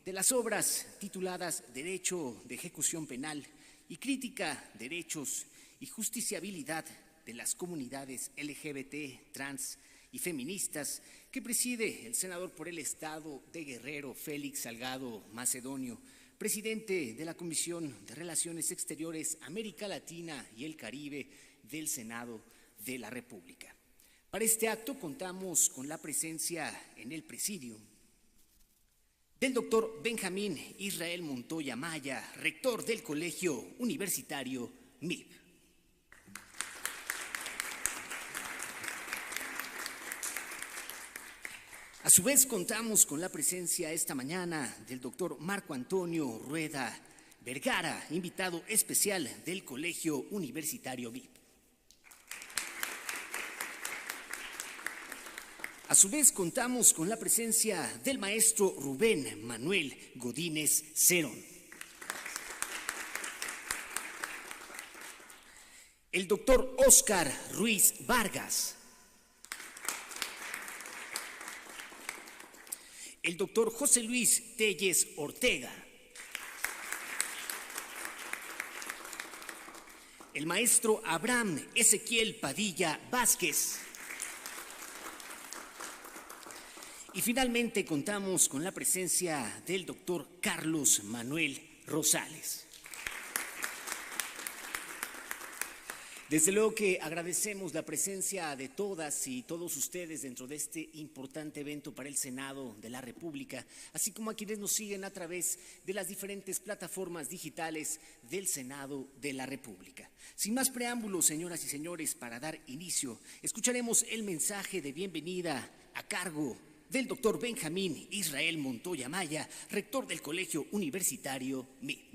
de las obras tituladas Derecho de Ejecución Penal y Crítica, Derechos y Justiciabilidad de las Comunidades LGBT, Trans y Feministas, que preside el senador por el Estado de Guerrero, Félix Salgado Macedonio, presidente de la Comisión de Relaciones Exteriores, América Latina y el Caribe del Senado de la República. Para este acto contamos con la presencia en el presidio del doctor Benjamín Israel Montoya Maya, rector del Colegio Universitario MIP. A su vez, contamos con la presencia esta mañana del doctor Marco Antonio Rueda Vergara, invitado especial del Colegio Universitario MIP. A su vez, contamos con la presencia del maestro Rubén Manuel Godínez Cerón. El doctor Óscar Ruiz Vargas. El doctor José Luis Telles Ortega. El maestro Abraham Ezequiel Padilla Vázquez. Y finalmente contamos con la presencia del doctor Carlos Manuel Rosales. Desde luego que agradecemos la presencia de todas y todos ustedes dentro de este importante evento para el Senado de la República, así como a quienes nos siguen a través de las diferentes plataformas digitales del Senado de la República. Sin más preámbulos, señoras y señores, para dar inicio, escucharemos el mensaje de bienvenida a cargo del doctor Benjamín Israel Montoya Maya, rector del Colegio Universitario MIP.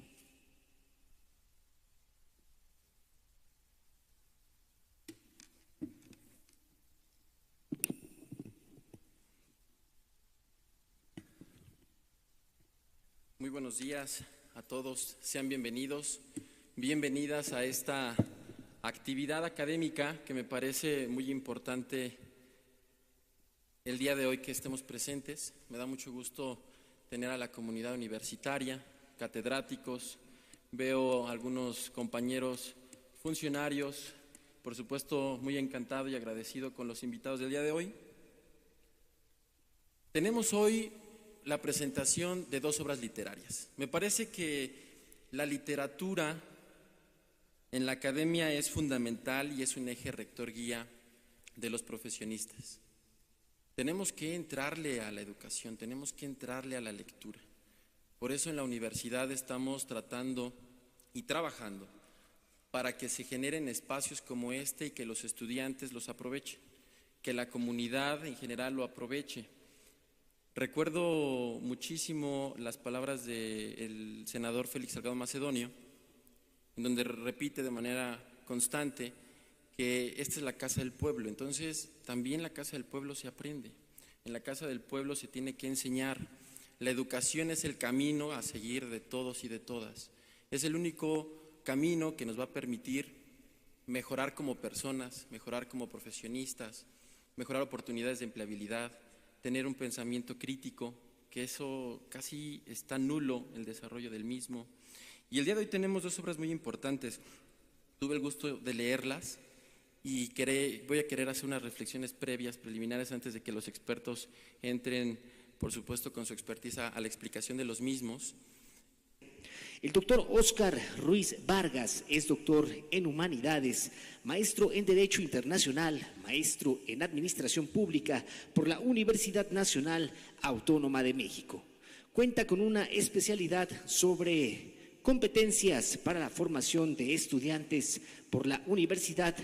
Muy buenos días a todos, sean bienvenidos, bienvenidas a esta actividad académica que me parece muy importante el día de hoy que estemos presentes. Me da mucho gusto tener a la comunidad universitaria, catedráticos, veo algunos compañeros funcionarios, por supuesto muy encantado y agradecido con los invitados del día de hoy. Tenemos hoy la presentación de dos obras literarias. Me parece que la literatura en la academia es fundamental y es un eje rector guía de los profesionistas. Tenemos que entrarle a la educación, tenemos que entrarle a la lectura. Por eso en la universidad estamos tratando y trabajando para que se generen espacios como este y que los estudiantes los aprovechen, que la comunidad en general lo aproveche. Recuerdo muchísimo las palabras del senador Félix Salgado Macedonio, en donde repite de manera constante que esta es la casa del pueblo. Entonces, también en la casa del pueblo se aprende, en la casa del pueblo se tiene que enseñar. La educación es el camino a seguir de todos y de todas. Es el único camino que nos va a permitir mejorar como personas, mejorar como profesionistas, mejorar oportunidades de empleabilidad, tener un pensamiento crítico, que eso casi está nulo el desarrollo del mismo. Y el día de hoy tenemos dos obras muy importantes. Tuve el gusto de leerlas y voy a querer hacer unas reflexiones previas, preliminares, antes de que los expertos entren, por supuesto, con su expertiza a la explicación de los mismos. El doctor Óscar Ruiz Vargas es doctor en Humanidades, maestro en Derecho Internacional, maestro en Administración Pública por la Universidad Nacional Autónoma de México. Cuenta con una especialidad sobre competencias para la formación de estudiantes por la Universidad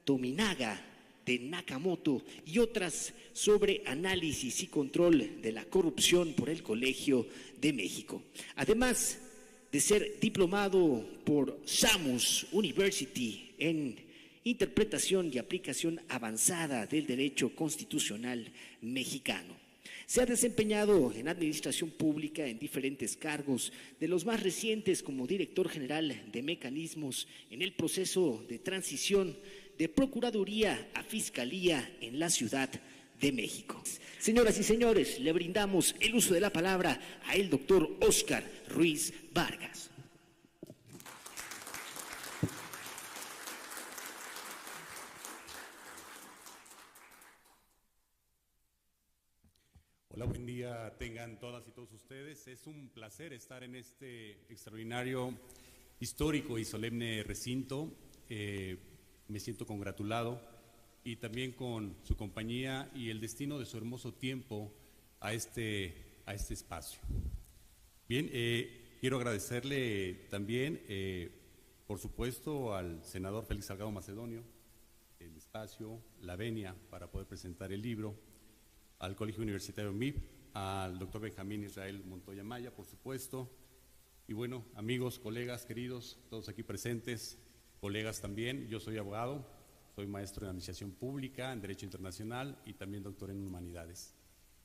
Tominaga de Nakamoto y otras sobre análisis y control de la corrupción por el Colegio de México. Además de ser diplomado por Samus University en Interpretación y Aplicación Avanzada del Derecho Constitucional Mexicano. Se ha desempeñado en administración pública en diferentes cargos, de los más recientes como director general de mecanismos en el proceso de transición de Procuraduría a Fiscalía en la Ciudad de México. Señoras y señores, le brindamos el uso de la palabra a el doctor Óscar Ruiz Vargas. Hola, buen día tengan todas y todos ustedes. Es un placer estar en este extraordinario, histórico y solemne recinto. Me siento congratulado y también con su compañía y el destino de su hermoso tiempo a este espacio. Bien, quiero agradecerle también, por supuesto, al senador Félix Salgado Macedonio, el espacio, la venia para poder presentar el libro, al Colegio Universitario MIP, al doctor Benjamín Israel Montoya Maya, por supuesto, y bueno, amigos, colegas, queridos, todos aquí presentes, colegas también. Yo soy abogado, soy maestro en Administración Pública, en Derecho Internacional y también doctor en Humanidades.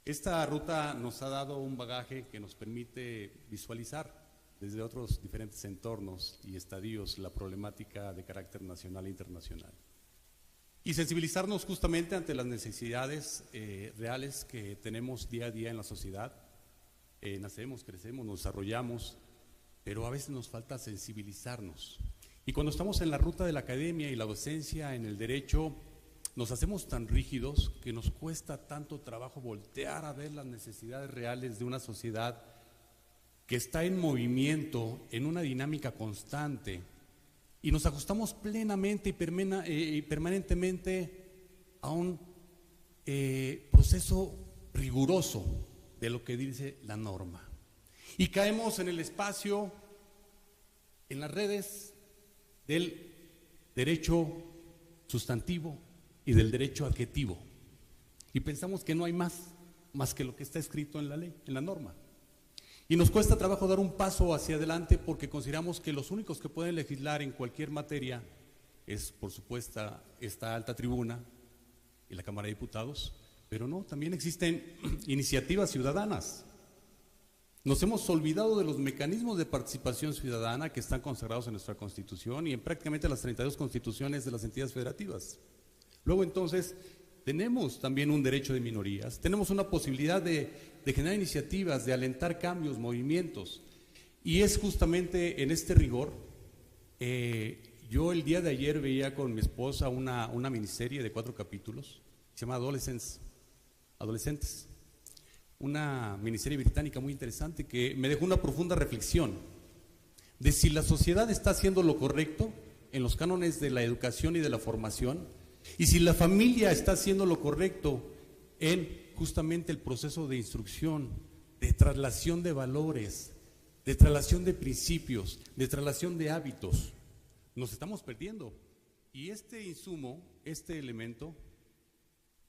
Esta ruta nos ha dado un bagaje que nos permite visualizar desde otros diferentes entornos y estadios la problemática de carácter nacional e internacional. Y sensibilizarnos justamente ante las necesidades reales que tenemos día a día en la sociedad. Nacemos, crecemos, nos desarrollamos, pero a veces nos falta sensibilizarnos. Y cuando estamos en la ruta de la academia y la docencia en el derecho, nos hacemos tan rígidos que nos cuesta tanto trabajo voltear a ver las necesidades reales de una sociedad que está en movimiento, en una dinámica constante, y nos ajustamos plenamente y permanentemente a un proceso riguroso de lo que dice la norma. Y caemos en el espacio, en las redes del derecho sustantivo y del derecho adjetivo. Y pensamos que no hay más que lo que está escrito en la ley, en la norma. Y nos cuesta trabajo dar un paso hacia adelante porque consideramos que los únicos que pueden legislar en cualquier materia es, por supuesto, esta alta tribuna y la Cámara de Diputados, pero no, también existen iniciativas ciudadanas. Nos hemos olvidado de los mecanismos de participación ciudadana que están consagrados en nuestra Constitución y en prácticamente las 32 constituciones de las entidades federativas. Luego, entonces, tenemos también un derecho de minorías, tenemos una posibilidad de generar iniciativas, de alentar cambios, movimientos, y es justamente en este rigor. Yo el día de ayer veía con mi esposa una miniserie de 4 capítulos, se llama Adolescentes, una miniserie británica muy interesante que me dejó una profunda reflexión de si la sociedad está haciendo lo correcto en los cánones de la educación y de la formación, y si la familia está haciendo lo correcto en justamente el proceso de instrucción, de traslación de valores, de traslación de principios, de traslación de hábitos. Nos estamos perdiendo. Y este insumo, este elemento,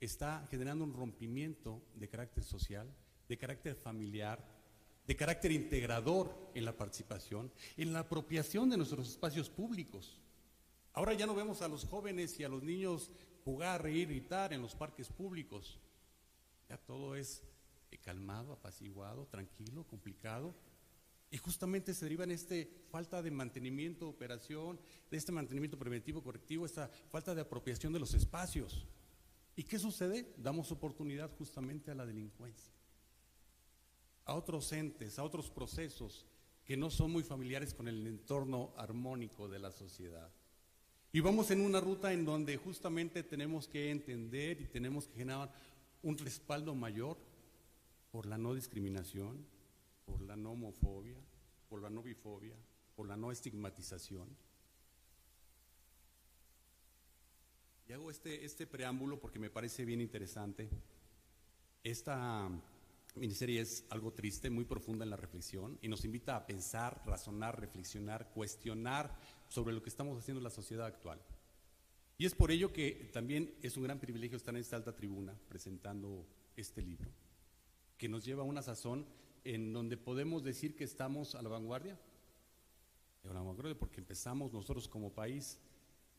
está generando un rompimiento de carácter social, de carácter familiar, de carácter integrador en la participación, en la apropiación de nuestros espacios públicos. Ahora ya no vemos a los jóvenes y a los niños jugar, reír, gritar en los parques públicos. Ya todo es calmado, apaciguado, tranquilo, complicado. Y justamente se deriva en esta falta de mantenimiento, operación, de este mantenimiento preventivo, correctivo, esta falta de apropiación de los espacios. ¿Y qué sucede? Damos oportunidad justamente a la delincuencia, a otros entes, a otros procesos que no son muy familiares con el entorno armónico de la sociedad. Y vamos en una ruta en donde justamente tenemos que entender y tenemos que generar un respaldo mayor por la no discriminación, por la no homofobia, por la no bifobia, por la no estigmatización. Y hago este preámbulo porque me parece bien interesante. Esta miniserie es algo triste, muy profunda en la reflexión y nos invita a pensar, razonar, reflexionar, cuestionar sobre lo que estamos haciendo en la sociedad actual. Y es por ello que también es un gran privilegio estar en esta alta tribuna presentando este libro, que nos lleva a una sazón en donde podemos decir que estamos a la vanguardia, porque empezamos nosotros como país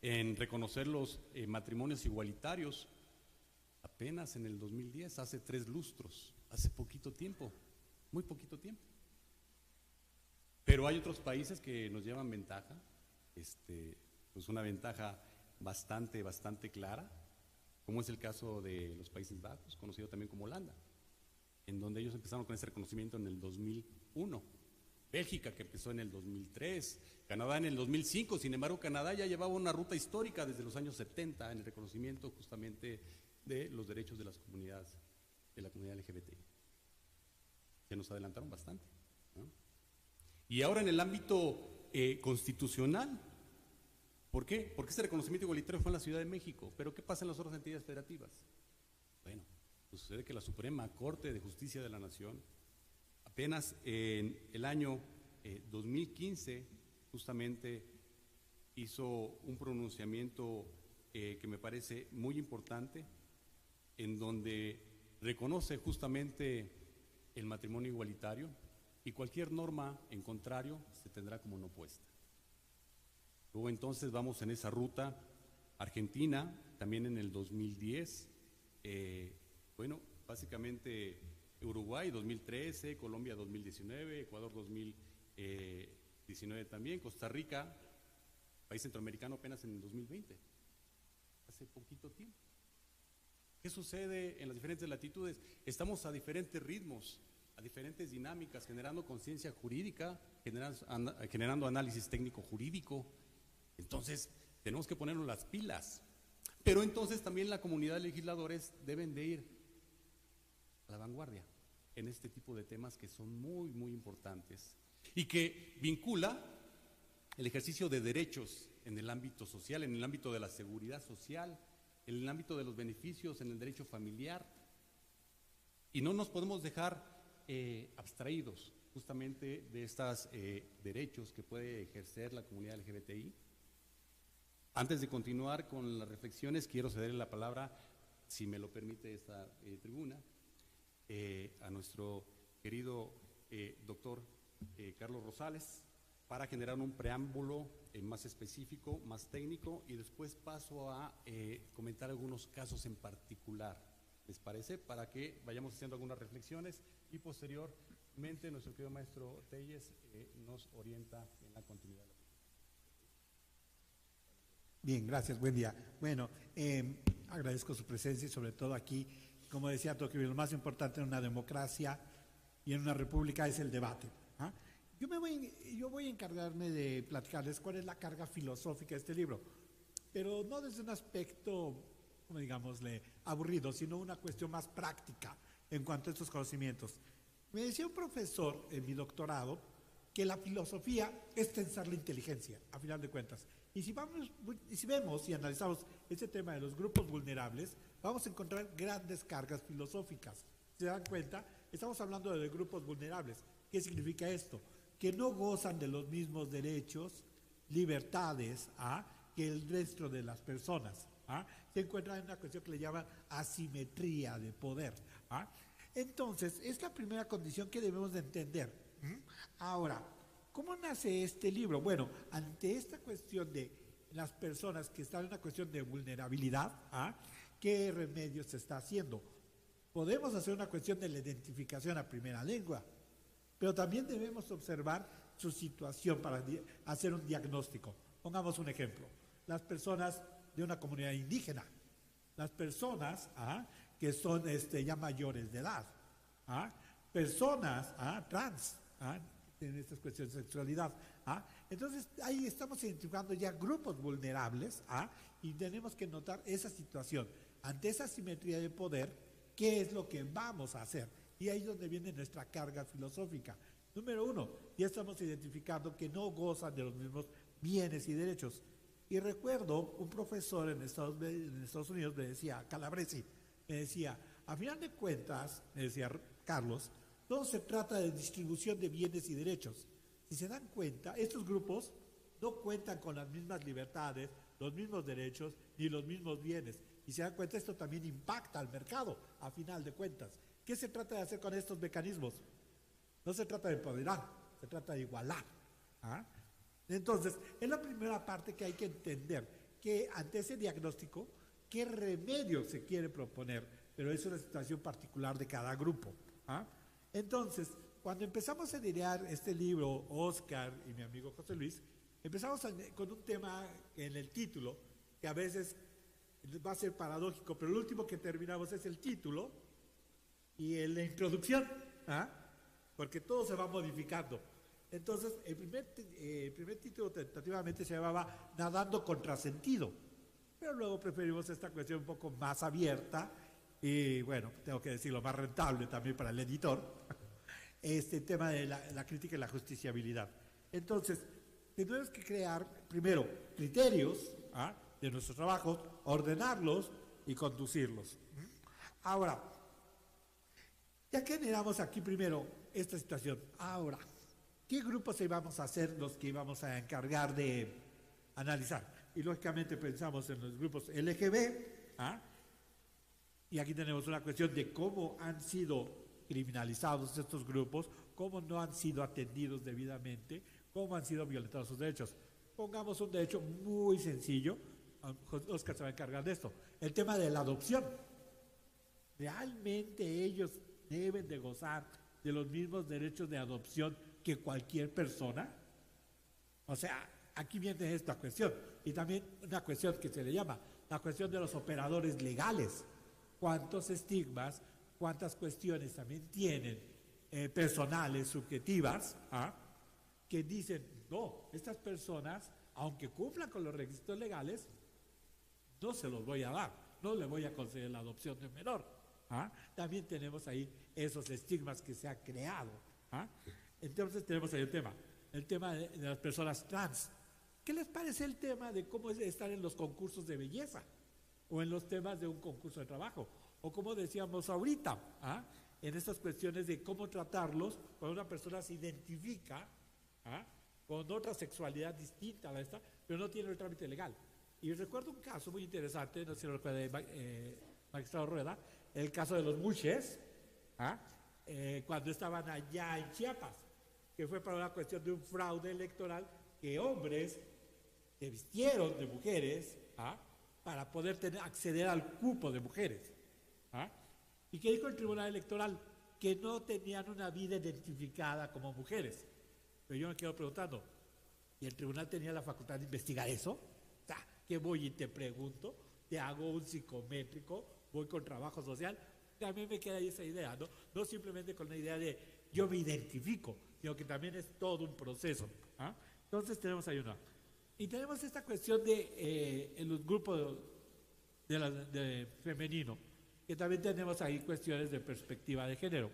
en reconocer los matrimonios igualitarios apenas en el 2010, hace 3 lustros, hace poquito tiempo, muy poquito tiempo. Pero hay otros países que nos llevan ventaja, pues una ventaja bastante clara, como es el caso de los Países Bajos, conocido también como Holanda, en donde ellos empezaron con ese reconocimiento en el 2001. Bélgica, que empezó en el 2003, Canadá en el 2005, sin embargo Canadá ya llevaba una ruta histórica desde los años 70 en el reconocimiento justamente de los derechos de las comunidades, de la comunidad LGBTI. Se nos adelantaron bastante, ¿no? Y ahora en el ámbito constitucional, ¿por qué? Porque ese reconocimiento igualitario fue en la Ciudad de México, pero ¿qué pasa en las otras entidades federativas? Bueno, pues sucede que la Suprema Corte de Justicia de la Nación apenas en el año 2015 justamente hizo un pronunciamiento que me parece muy importante, en donde reconoce justamente el matrimonio igualitario y cualquier norma en contrario se tendrá como no puesta. Luego entonces vamos en esa ruta. Argentina también en el 2010, bueno, básicamente Uruguay 2013, Colombia 2019, Ecuador 2019 también, Costa Rica, país centroamericano apenas en el 2020, hace poquito tiempo. ¿Qué sucede en las diferentes latitudes? Estamos a diferentes ritmos, a diferentes dinámicas, generando conciencia jurídica, generando análisis técnico jurídico. Entonces, tenemos que ponernos las pilas. Pero entonces también la comunidad de legisladores deben de ir a la vanguardia en este tipo de temas que son muy, muy importantes y que vincula el ejercicio de derechos en el ámbito social, en el ámbito de la seguridad social, en el ámbito de los beneficios, en el derecho familiar. Y no nos podemos dejar abstraídos justamente de estos derechos que puede ejercer la comunidad LGBTI. Antes de continuar con las reflexiones, quiero cederle la palabra, si me lo permite esta tribuna, a nuestro querido doctor Carlos Rosales, para generar un preámbulo más específico, más técnico, y después paso a comentar algunos casos en particular, ¿les parece? Para que vayamos haciendo algunas reflexiones y posteriormente nuestro querido maestro Telles nos orienta en la continuidad. Bien, gracias, buen día. Bueno, agradezco su presencia y sobre todo aquí, como decía Tocqueville, lo más importante en una democracia y en una república es el debate. ¿Ah? Yo voy a encargarme de platicarles cuál es la carga filosófica de este libro, pero no desde un aspecto, como digámosle, aburrido, sino una cuestión más práctica en cuanto a estos conocimientos. Me decía un profesor en mi doctorado que la filosofía es tensar la inteligencia, a final de cuentas. Y si vemos y analizamos este tema de los grupos vulnerables, vamos a encontrar grandes cargas filosóficas. ¿Se dan cuenta? Estamos hablando de grupos vulnerables. ¿Qué significa esto? Que no gozan de los mismos derechos, libertades, que el resto de las personas. Se encuentran en una cuestión que le llaman asimetría de poder. Entonces, es la primera condición que debemos de entender. Ahora, ¿cómo nace este libro? Bueno, ante esta cuestión de las personas que están en una cuestión de vulnerabilidad, ¿qué remedios se está haciendo? Podemos hacer una cuestión de la identificación a primera lengua, pero también debemos observar su situación para hacer un diagnóstico. Pongamos un ejemplo, las personas de una comunidad indígena, las personas que son ya mayores de edad, personas trans, en estas cuestiones de sexualidad. Entonces, ahí estamos identificando ya grupos vulnerables y tenemos que notar esa situación. Ante esa asimetría de poder, ¿qué es lo que vamos a hacer? Y ahí es donde viene nuestra carga filosófica. Número uno, ya estamos identificando que no gozan de los mismos bienes y derechos. Y recuerdo un profesor en Estados Unidos me decía, Calabresi, me decía, a final de cuentas, me decía Carlos, todo se trata de distribución de bienes y derechos. Si se dan cuenta, estos grupos no cuentan con las mismas libertades, los mismos derechos, ni los mismos bienes. Y se dan cuenta, esto también impacta al mercado, a final de cuentas. ¿Qué se trata de hacer con estos mecanismos? No se trata de empoderar, se trata de igualar. Entonces, es la primera parte que hay que entender, que ante ese diagnóstico, ¿qué remedio se quiere proponer? Pero es una situación particular de cada grupo. Entonces, cuando empezamos a idear este libro, Oscar y mi amigo José Luis, empezamos con un tema en el título, que a veces va a ser paradójico, pero lo último que terminamos es el título y la introducción, ¿ah? Porque todo se va modificando. Entonces, el primer título tentativamente se llamaba Nadando Contrasentido, pero luego preferimos esta cuestión un poco más abierta y, bueno, tengo que decirlo, más rentable también para el editor, este tema de la crítica y la justiciabilidad. Entonces, tenemos que crear, primero, criterios, ¿ah?, de nuestros trabajos, ordenarlos y conducirlos. Ahora, ya que generamos aquí primero esta situación, ahora, ¿qué grupos íbamos a hacer los que íbamos a encargar de analizar? Y lógicamente pensamos en los grupos LGB, ¿ah?, y aquí tenemos una cuestión de cómo han sido criminalizados estos grupos, cómo no han sido atendidos debidamente, cómo han sido violentados sus derechos. Pongamos un derecho muy sencillo, Oscar se va a encargar de esto, el tema de la adopción. ¿Realmente ellos deben de gozar de los mismos derechos de adopción que cualquier persona? O sea, aquí viene esta cuestión. Y también una cuestión que se le llama la cuestión de los operadores legales. ¿Cuántos estigmas, cuántas cuestiones también tienen personales, subjetivas, ¿ah?, que dicen, no, estas personas, aunque cumplan con los requisitos legales, no se los voy a dar, no le voy a conceder la adopción de un menor, ¿ah? También tenemos ahí esos estigmas que se han creado, ¿ah? Entonces tenemos ahí el tema de las personas trans. ¿Qué les parece el tema de cómo es estar en los concursos de belleza o en los temas de un concurso de trabajo? O como decíamos ahorita, ¿ah?, en estas cuestiones de cómo tratarlos cuando una persona se identifica, ¿ah?, con otra sexualidad distinta a la esta, pero no tiene el trámite legal. Y recuerdo un caso muy interesante, no sé si lo recuerda, magistrado Rueda, el caso de los Muches, ¿ah?, cuando estaban allá en Chiapas, que fue para una cuestión de un fraude electoral, que hombres se vistieron de mujeres, ¿ah?, para poder acceder al cupo de mujeres, ¿ah?, y que dijo el Tribunal Electoral que no tenían una vida identificada como mujeres. Pero yo me quedo preguntando, ¿y el tribunal tenía la facultad de investigar eso? O sea, que voy y te pregunto, te hago un psicométrico, voy con trabajo social. También me queda ahí esa idea, ¿no? No simplemente con la idea de yo me identifico, sino que también es todo un proceso, ¿ah? Entonces tenemos ahí una. Y tenemos esta cuestión de en los grupos de femenino, que también tenemos ahí cuestiones de perspectiva de género.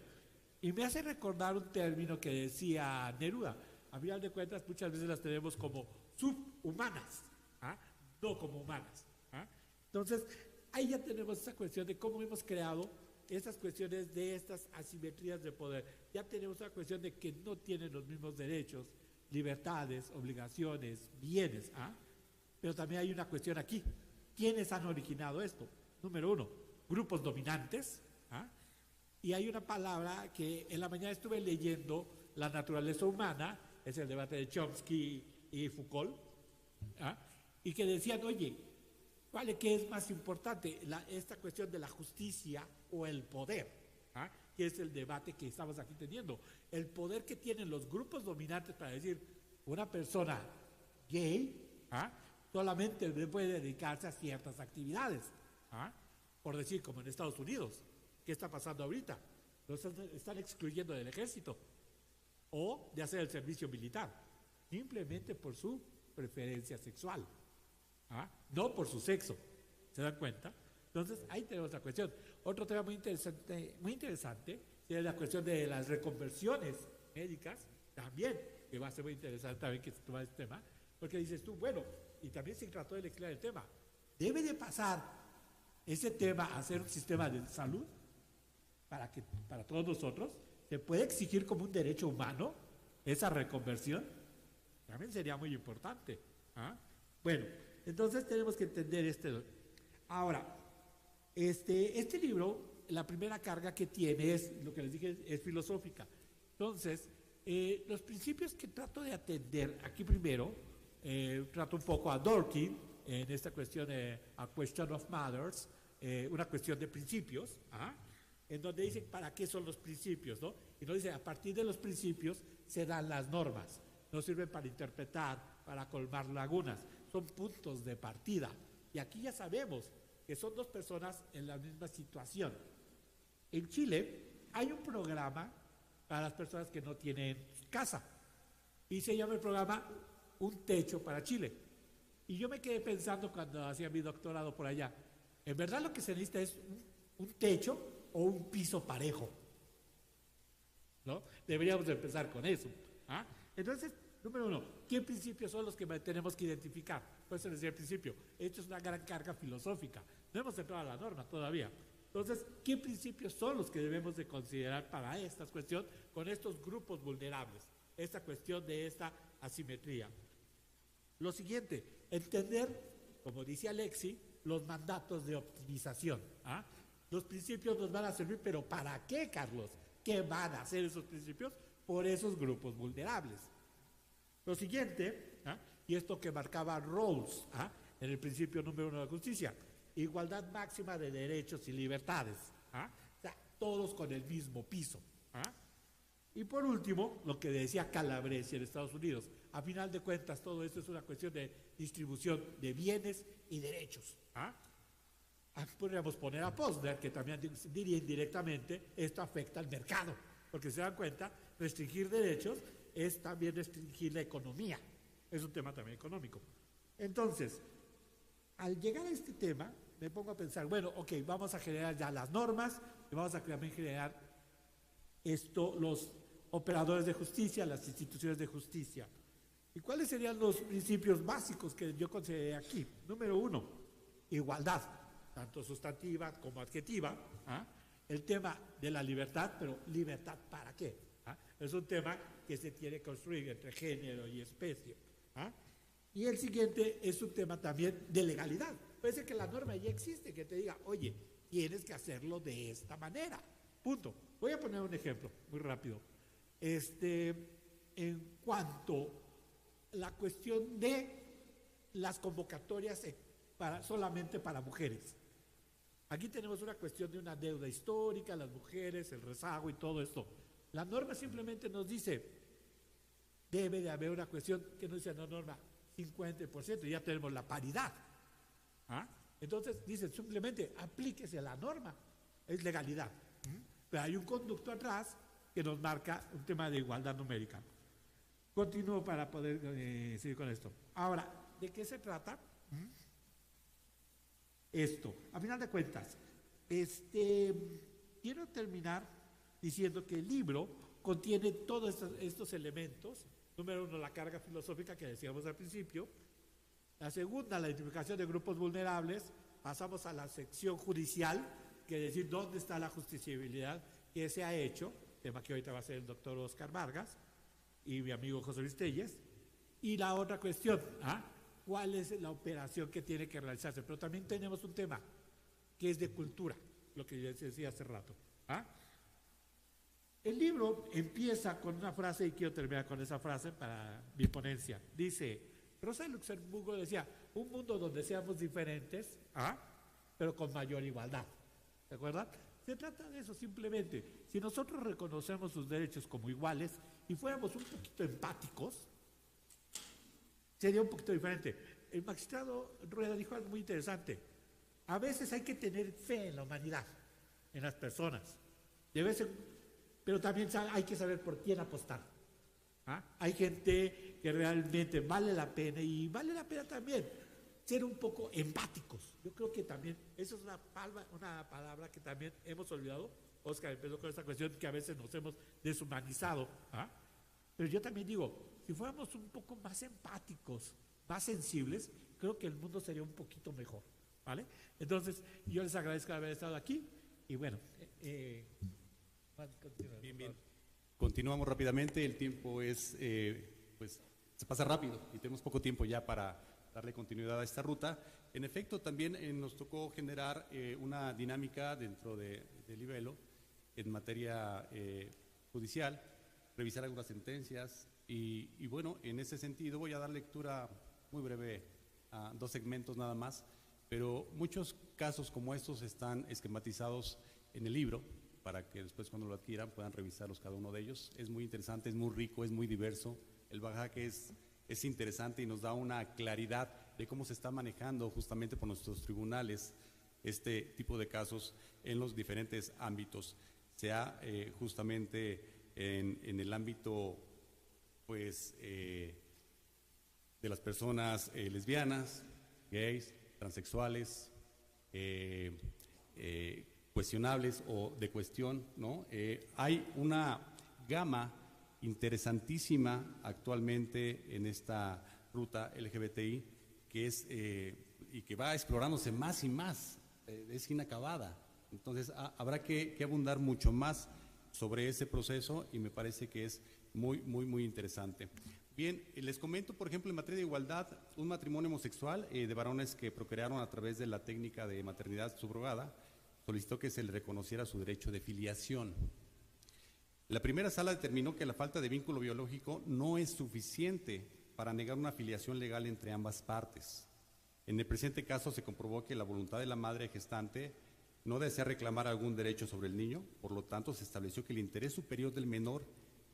Y me hace recordar un término que decía Neruda. A final de cuentas, muchas veces las tenemos como subhumanas, ¿ah?, no como humanas, ¿ah? Entonces, ahí ya tenemos esa cuestión de cómo hemos creado esas cuestiones de estas asimetrías de poder. Ya tenemos una cuestión de que no tienen los mismos derechos, libertades, obligaciones, bienes, ¿ah? Pero también hay una cuestión aquí. ¿Quiénes han originado esto? Número uno, grupos dominantes, ¿ah? Y hay una palabra que en la mañana estuve leyendo, la naturaleza humana, es el debate de Chomsky y Foucault, ¿ah?, y que decían, oye, ¿qué es más importante? Esta cuestión de la justicia o el poder, ¿ah?, que es el debate que estamos aquí teniendo. El poder que tienen los grupos dominantes para decir, una persona gay, ¿ah?, solamente puede dedicarse a ciertas actividades, ¿ah?, por decir, como en Estados Unidos. ¿Qué está pasando ahorita? Los están excluyendo del ejército o de hacer el servicio militar, simplemente por su preferencia sexual, ¿ah?, no por su sexo. ¿Se dan cuenta? Entonces, ahí tenemos la cuestión. Otro tema muy interesante es la cuestión de las reconversiones médicas, también, que va a ser muy interesante también que se toma este tema, porque dices tú, bueno, y también se trató de mezclar el tema, ¿debe de pasar ese tema a ser un sistema de salud para todos nosotros? ¿Se puede exigir como un derecho humano esa reconversión? También sería muy importante, ¿ah? Bueno, entonces tenemos que entender Ahora, este libro, la primera carga que tiene es, lo que les dije, es filosófica. Entonces, los principios que trato de atender aquí primero, trato un poco a Dworkin en esta cuestión de A Question of Matters, una cuestión de principios, ¿ah?, en donde dice para qué son los principios, ¿no? Y nos dice, a partir de los principios se dan las normas, no sirven para interpretar, para colmar lagunas, son puntos de partida. Y aquí ya sabemos que que son dos personas en la misma situación. En Chile hay un programa para las personas que no tienen casa y se llama el programa Un Techo para Chile. Y yo me quedé pensando cuando hacía mi doctorado por allá, en verdad lo que se necesita es un techo o un piso parejo, ¿no? Deberíamos empezar con eso. ¿Ah? Entonces, número uno, ¿qué principios son los que tenemos que identificar? Por eso les decía al principio, esto es una gran carga filosófica. No hemos entrado a la norma todavía. Entonces, ¿qué principios son los que debemos de considerar para esta cuestión con estos grupos vulnerables? Esta cuestión de esta asimetría. Lo siguiente, entender, como dice Alexi, los mandatos de optimización. ¿Ah? Los principios nos van a servir, pero ¿para qué, Carlos? ¿Qué van a hacer esos principios por esos grupos vulnerables? Lo siguiente, ¿ah? Y esto que marcaba Rawls, ¿ah? En el principio número 1 de la justicia, igualdad máxima de derechos y libertades, ¿ah? O sea, todos con el mismo piso. ¿Ah? Y por último, lo que decía Calabresi en Estados Unidos, a final de cuentas todo esto es una cuestión de distribución de bienes y derechos. ¿Ah? Podríamos poner a Posner, que también diría indirectamente, esto afecta al mercado, porque se dan cuenta, restringir derechos es también restringir la economía, es un tema también económico. Entonces, al llegar a este tema, me pongo a pensar, bueno, ok, vamos a generar ya las normas, y vamos a también generar los operadores de justicia, las instituciones de justicia. ¿Y cuáles serían los principios básicos que yo consideré aquí? Número 1, igualdad, tanto sustantiva como adjetiva. ¿Ah? El tema de la libertad, pero ¿libertad para qué? ¿Ah? Es un tema que se tiene que construir entre género y especie. ¿Ah? Y el siguiente es un tema también de legalidad. Puede ser que la norma ya existe, que te diga, oye, tienes que hacerlo de esta manera. Punto. Voy a poner un ejemplo muy rápido. En cuanto a la cuestión de las convocatorias solamente para mujeres. Aquí tenemos una cuestión de una deuda histórica, las mujeres, el rezago y todo esto. La norma simplemente nos dice, debe de haber una cuestión que no dice la norma 50%, ya tenemos la paridad. ¿Ah? Entonces dicen simplemente aplíquese a la norma, es legalidad. Pero hay un conducto atrás que nos marca un tema de igualdad numérica. Continúo para poder seguir con esto. Ahora, ¿de qué se trata? Esto, a final de cuentas, quiero terminar diciendo que el libro contiene todos estos elementos. Número 1, la carga filosófica que decíamos al principio. La segunda, la identificación de grupos vulnerables. Pasamos a la sección judicial, que es decir, dónde está la justiciabilidad que se ha hecho, tema que ahorita va a ser el doctor Oscar Vargas y mi amigo José Luis Telles. Y la otra cuestión, ¿cuál es la operación que tiene que realizarse? Pero también tenemos un tema que es de cultura, lo que yo decía hace rato. El libro empieza con una frase, y quiero terminar con esa frase para mi ponencia. Dice, Rosa Luxemburgo decía, un mundo donde seamos diferentes, pero con mayor igualdad. ¿Se acuerdan? Se trata de eso simplemente. Si nosotros reconocemos sus derechos como iguales y fuéramos un poquito empáticos, sería un poquito diferente. El magistrado Rueda dijo algo muy interesante. A veces hay que tener fe en la humanidad, en las personas. Pero también hay que saber por quién apostar. Hay gente que realmente vale la pena y vale la pena también ser un poco empáticos. Yo creo que también, eso es una palabra que también hemos olvidado. Oscar empezó con esta cuestión que a veces nos hemos deshumanizado. Pero yo también digo, si fuéramos un poco más empáticos, más sensibles, creo que el mundo sería un poquito mejor. ¿Vale? Entonces, yo les agradezco haber estado aquí y bueno, bien. Continuamos rápidamente, el tiempo es, pues, se pasa rápido y tenemos poco tiempo ya para darle continuidad a esta ruta. En efecto, también nos tocó generar una dinámica dentro de Libelo en materia judicial, revisar algunas sentencias y bueno, en ese sentido voy a dar lectura muy breve a 2 segmentos nada más, pero muchos casos como estos están esquematizados en el libro para que después cuando lo adquieran puedan revisarlos cada uno de ellos. Es muy interesante, es muy rico, es muy diverso. El bagaje es interesante y nos da una claridad de cómo se está manejando justamente por nuestros tribunales este tipo de casos en los diferentes ámbitos, sea justamente en el ámbito pues, de las personas lesbianas, gays, transexuales, cuestionables o de cuestión, ¿no? Hay una gama interesantísima actualmente en esta ruta LGBTI que es y que va explorándose más y más, es inacabada. Entonces habrá que abundar mucho más sobre ese proceso y me parece que es muy interesante. Bien, les comento, por ejemplo, en materia de igualdad, un matrimonio homosexual de varones que procrearon a través de la técnica de maternidad subrogada solicitó que se le reconociera su derecho de filiación. La primera sala determinó que la falta de vínculo biológico no es suficiente para negar una filiación legal entre ambas partes. En el presente caso se comprobó que la voluntad de la madre gestante no desea reclamar algún derecho sobre el niño, por lo tanto se estableció que el interés superior del menor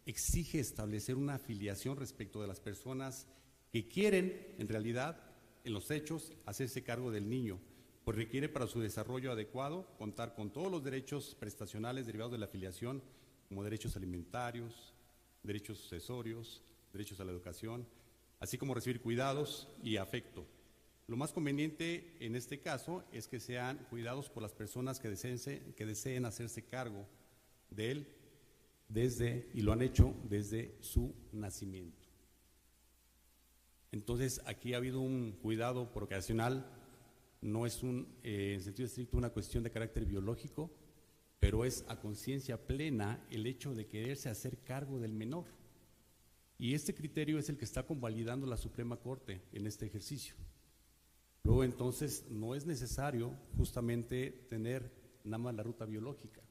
exige establecer una afiliación respecto de las personas que quieren, en realidad, en los hechos, hacerse cargo del niño, pues requiere para su desarrollo adecuado contar con todos los derechos prestacionales derivados de la afiliación, como derechos alimentarios, derechos sucesorios, derechos a la educación, así como recibir cuidados y afecto. Lo más conveniente en este caso es que sean cuidados por las personas que deseen hacerse cargo de él y lo han hecho desde su nacimiento. Entonces, aquí ha habido un cuidado procreacional, no es en sentido estricto una cuestión de carácter biológico, pero es a conciencia plena el hecho de quererse hacer cargo del menor. Y este criterio es el que está convalidando la Suprema Corte en este ejercicio. Luego, entonces, no es necesario justamente tener nada más la ruta biológica,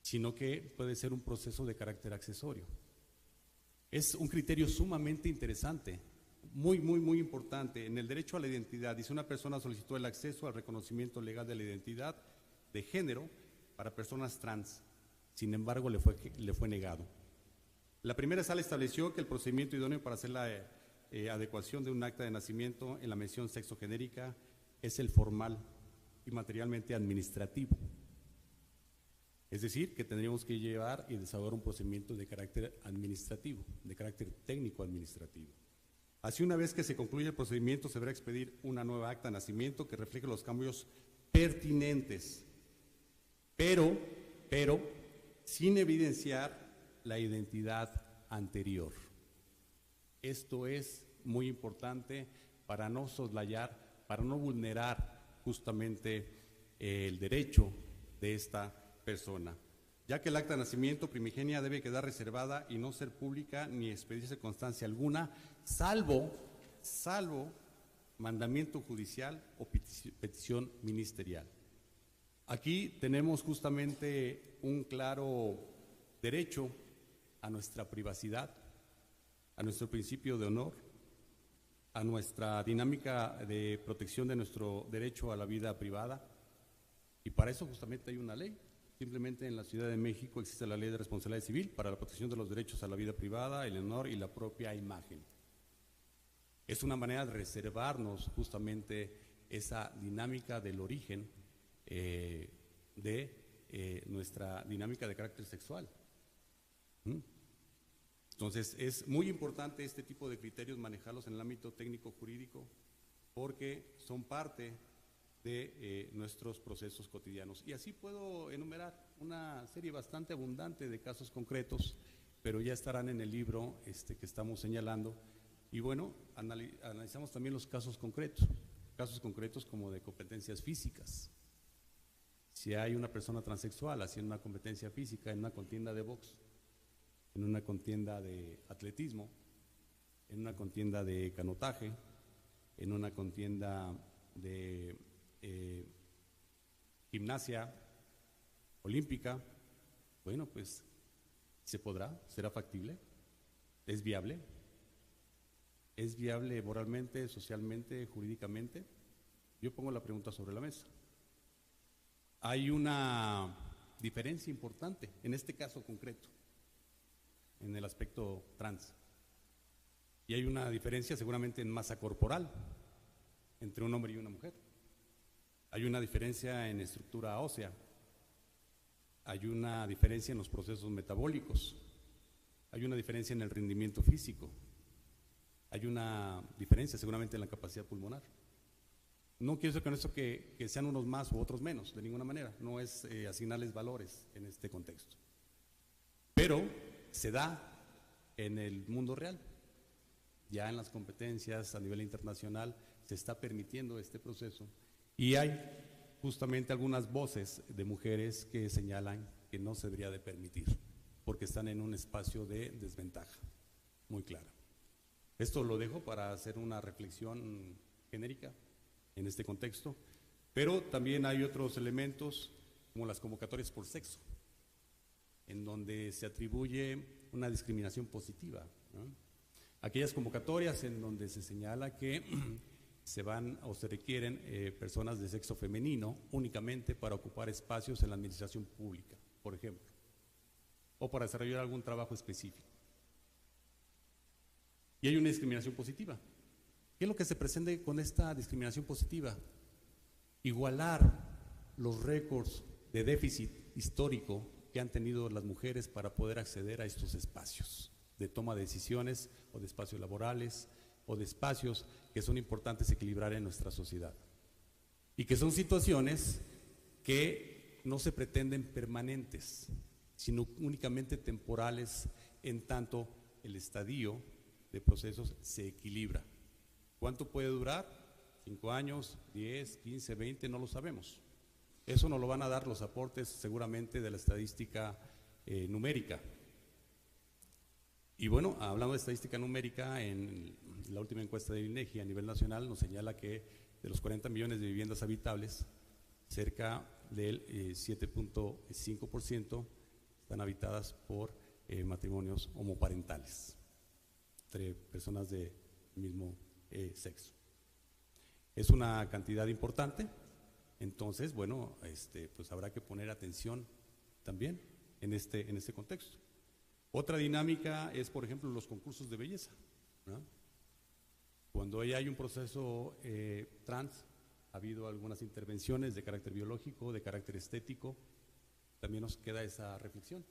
sino que puede ser un proceso de carácter accesorio. Es un criterio sumamente interesante, muy importante. En el derecho a la identidad, dice, una persona solicitó el acceso al reconocimiento legal de la identidad de género para personas trans, sin embargo le fue negado. La primera sala estableció que el procedimiento idóneo para hacer la adecuación de un acta de nacimiento en la mención sexo genérica es el formal y materialmente administrativo. Es decir, que tendríamos que llevar y desarrollar un procedimiento de carácter administrativo, de carácter técnico-administrativo. Así, una vez que se concluye el procedimiento, se deberá expedir una nueva acta de nacimiento que refleje los cambios pertinentes, pero sin evidenciar la identidad anterior. Esto es muy importante para no soslayar, para no vulnerar justamente el derecho de esta persona, ya que el acta de nacimiento primigenia debe quedar reservada y no ser pública ni expedirse constancia alguna, salvo mandamiento judicial o petición ministerial. Aquí tenemos justamente un claro derecho a nuestra privacidad, a nuestro principio de honor, a nuestra dinámica de protección de nuestro derecho a la vida privada, y para eso justamente hay una ley. Simplemente en la Ciudad de México existe la Ley de Responsabilidad Civil para la protección de los derechos a la vida privada, el honor y la propia imagen. Es una manera de reservarnos justamente esa dinámica del origen de nuestra dinámica de carácter sexual. Entonces, es muy importante este tipo de criterios manejarlos en el ámbito técnico-jurídico porque son parte de nuestros procesos cotidianos. Y así puedo enumerar una serie bastante abundante de casos concretos, pero ya estarán en el libro que estamos señalando. Y bueno, analizamos también los casos concretos como de competencias físicas. Si hay una persona transexual haciendo una competencia física en una contienda de box, en una contienda de atletismo, en una contienda de canotaje, en una contienda de gimnasia olímpica, bueno, pues se podrá, será factible, es viable moralmente, socialmente, jurídicamente. Yo pongo la pregunta sobre la mesa. Hay una diferencia importante en este caso concreto, en el aspecto trans, y hay una diferencia seguramente en masa corporal entre un hombre y una mujer. Hay una diferencia en estructura ósea, hay una diferencia en los procesos metabólicos, hay una diferencia en el rendimiento físico, hay una diferencia seguramente en la capacidad pulmonar. No quiero decir con esto que sean unos más u otros menos, de ninguna manera, no es asignarles valores en este contexto. Pero se da en el mundo real, ya en las competencias a nivel internacional se está permitiendo este proceso y hay justamente algunas voces de mujeres que señalan que no se debería de permitir porque están en un espacio de desventaja muy clara. Esto lo dejo para hacer una reflexión genérica en este contexto, pero también hay otros elementos como las convocatorias por sexo, en donde se atribuye una discriminación positiva, ¿no? Aquellas convocatorias en donde se señala que se van o se requieren personas de sexo femenino únicamente para ocupar espacios en la administración pública, por ejemplo, o para desarrollar algún trabajo específico. Y hay una discriminación positiva. ¿Qué es lo que se pretende con esta discriminación positiva? Igualar los récords de déficit histórico que han tenido las mujeres para poder acceder a estos espacios de toma de decisiones o de espacios laborales o de espacios que son importantes equilibrar en nuestra sociedad y que son situaciones que no se pretenden permanentes, sino únicamente temporales, en tanto el estadio de procesos se equilibra. ¿Cuánto puede durar? 5 años, 10, 15, 20, no lo sabemos. Eso nos lo van a dar los aportes seguramente de la estadística numérica. Y bueno, hablando de estadística numérica, en la última encuesta de INEGI a nivel nacional nos señala que de los 40 millones de viviendas habitables, cerca del 7.5% están habitadas por matrimonios homoparentales, entre personas del mismo sexo. Es una cantidad importante, entonces, bueno, pues habrá que poner atención también en este contexto. Otra dinámica es, por ejemplo, los concursos de belleza, ¿no? Cuando hay un proceso trans, ha habido algunas intervenciones de carácter biológico, de carácter estético, también nos queda esa reflexión.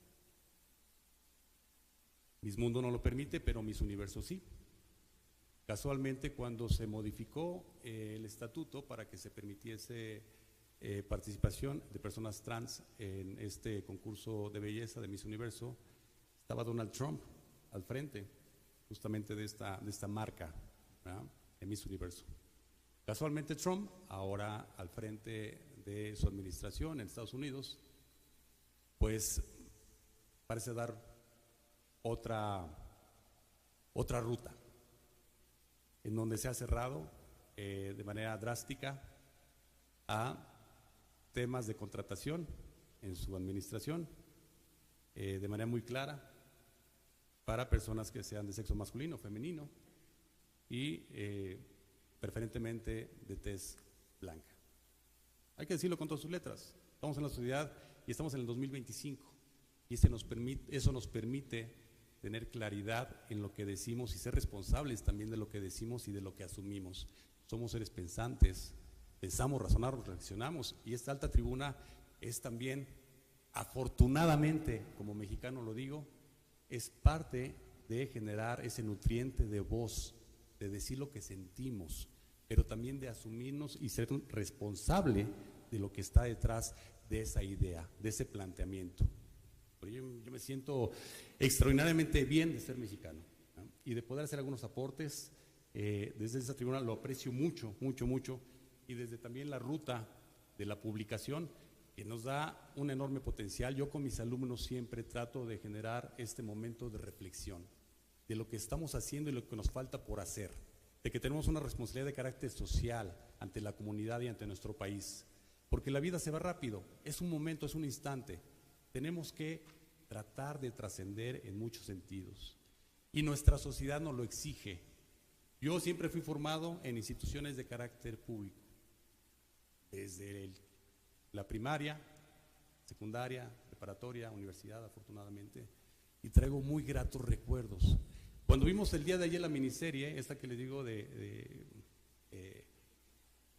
Miss Mundo no lo permite, pero Miss Universo sí. Casualmente, cuando se modificó el estatuto para que se permitiese participación de personas trans en este concurso de belleza de Miss Universo, estaba Donald Trump al frente justamente de esta marca, ¿verdad?, de Miss Universo. Casualmente Trump, ahora al frente de su administración en Estados Unidos, pues parece dar otra ruta, en donde se ha cerrado de manera drástica a temas de contratación en su administración, de manera muy clara, para personas que sean de sexo masculino o femenino y preferentemente de tez blanca. Hay que decirlo con todas sus letras. Estamos en la sociedad y estamos en el 2025 y eso nos permite tener claridad en lo que decimos y ser responsables también de lo que decimos y de lo que asumimos. Somos seres pensantes, pensamos, razonamos, reaccionamos, y esta alta tribuna es también, afortunadamente, como mexicano lo digo, es parte de generar ese nutriente de voz, de decir lo que sentimos, pero también de asumirnos y ser responsable de lo que está detrás de esa idea, de ese planteamiento. Yo me siento extraordinariamente bien de ser mexicano, ¿no?, y de poder hacer algunos aportes. Desde esa tribuna lo aprecio mucho, mucho, mucho, y desde también la ruta de la publicación, que nos da un enorme potencial. Yo con mis alumnos siempre trato de generar este momento de reflexión de lo que estamos haciendo y lo que nos falta por hacer, de que tenemos una responsabilidad de carácter social ante la comunidad y ante nuestro país, porque la vida se va rápido, es un momento, es un instante. Tenemos que tratar de trascender en muchos sentidos y nuestra sociedad nos lo exige. Yo siempre fui formado en instituciones de carácter público, desde la primaria, secundaria, preparatoria, universidad, afortunadamente, y traigo muy gratos recuerdos. Cuando vimos el día de ayer la miniserie, esta que les digo de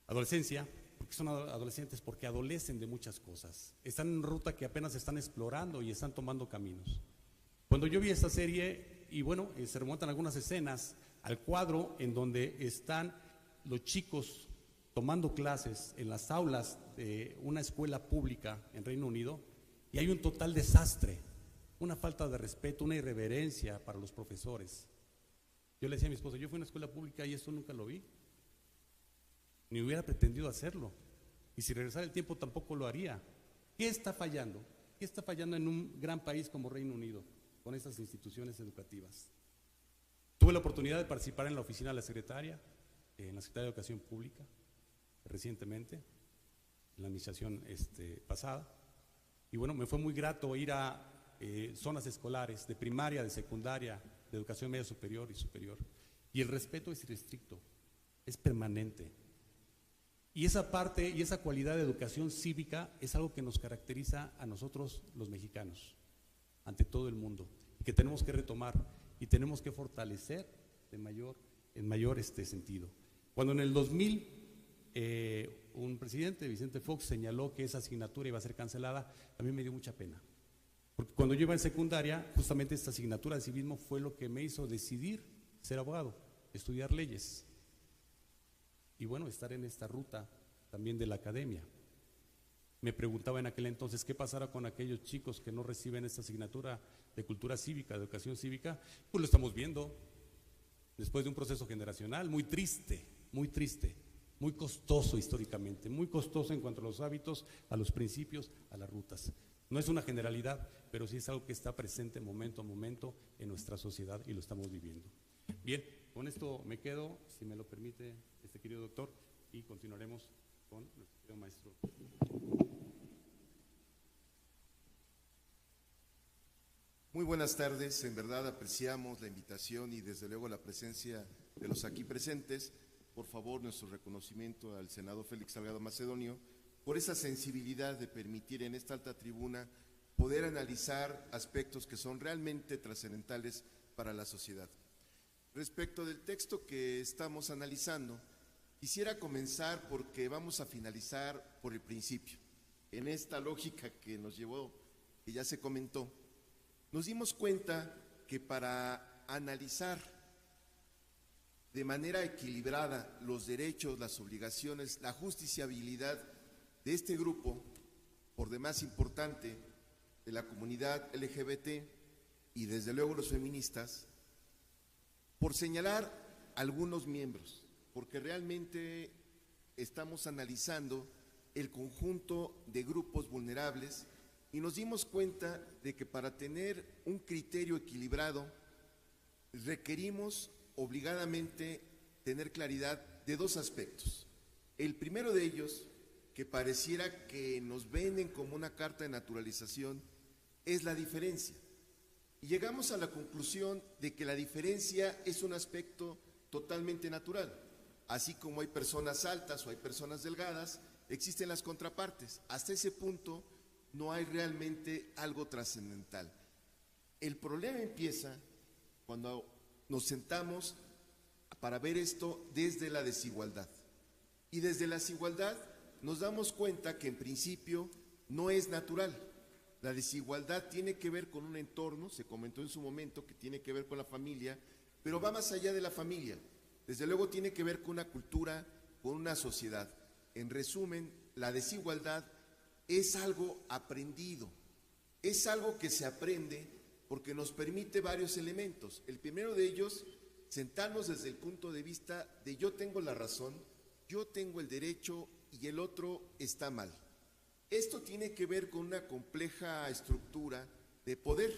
adolescencia, porque que son adolescentes? Porque adolecen de muchas cosas. Están en una ruta que apenas están explorando y están tomando caminos. Cuando yo vi esta serie, y bueno, se remontan algunas escenas al cuadro en donde están los chicos tomando clases en las aulas de una escuela pública en Reino Unido, y hay un total desastre, una falta de respeto, una irreverencia para los profesores. Yo le decía a mi esposa, yo fui a una escuela pública y esto nunca lo vi, ni hubiera pretendido hacerlo, y si regresara el tiempo tampoco lo haría. ¿Qué está fallando? ¿Qué está fallando en un gran país como Reino Unido con estas instituciones educativas? Tuve la oportunidad de participar en la oficina de la secretaria, en la Secretaría de Educación Pública, recientemente, en la administración pasada, y bueno, me fue muy grato ir a zonas escolares de primaria, de secundaria, de educación media superior y superior, y el respeto es irrestricto, es permanente, y esa parte y esa cualidad de educación cívica es algo que nos caracteriza a nosotros los mexicanos ante todo el mundo, y que tenemos que retomar y tenemos que fortalecer en mayor sentido. Cuando en el 2000 un presidente, Vicente Fox, señaló que esa asignatura iba a ser cancelada, a mí me dio mucha pena, porque cuando yo iba en secundaria, justamente esta asignatura de civismo fue lo que me hizo decidir ser abogado, estudiar leyes y bueno, estar en esta ruta también de la academia. Me preguntaba en aquel entonces qué pasará con aquellos chicos que no reciben esta asignatura de cultura cívica, de educación cívica. Pues lo estamos viendo después de un proceso generacional muy triste, muy costoso históricamente, muy costoso en cuanto a los hábitos, a los principios, a las rutas. No es una generalidad, pero sí es algo que está presente momento a momento en nuestra sociedad y lo estamos viviendo. Bien, con esto me quedo, si me lo permite querido doctor, y continuaremos con nuestro querido maestro. Muy buenas tardes, en verdad apreciamos la invitación y desde luego la presencia de los aquí presentes. Por favor, nuestro reconocimiento al senador Félix Salgado Macedonio por esa sensibilidad de permitir en esta alta tribuna poder analizar aspectos que son realmente trascendentales para la sociedad. Respecto del texto que estamos analizando, quisiera comenzar porque vamos a finalizar por el principio. En esta lógica que nos llevó, que ya se comentó, nos dimos cuenta que para analizar de manera equilibrada los derechos, las obligaciones, la justiciabilidad de este grupo, por demás importante, de la comunidad LGBT y desde luego los feministas, por señalar algunos miembros, porque realmente estamos analizando el conjunto de grupos vulnerables y nos dimos cuenta de que para tener un criterio equilibrado requerimos obligadamente tener claridad de dos aspectos. El primero de ellos, que pareciera que nos venden como una carta de naturalización, es la diferencia. Y llegamos a la conclusión de que la diferencia es un aspecto totalmente natural. Así como hay personas altas o hay personas delgadas, existen las contrapartes. Hasta ese punto no hay realmente algo trascendental. El problema empieza cuando nos sentamos para ver esto desde la desigualdad. Y desde la desigualdad nos damos cuenta que en principio no es natural. La desigualdad tiene que ver con un entorno, se comentó en su momento que tiene que ver con la familia, pero va más allá de la familia. Desde luego tiene que ver con una cultura, con una sociedad. En resumen, la desigualdad es algo aprendido, es algo que se aprende porque nos permite varios elementos. El primero de ellos, sentarnos desde el punto de vista de yo tengo la razón, yo tengo el derecho y el otro está mal. Esto tiene que ver con una compleja estructura de poder.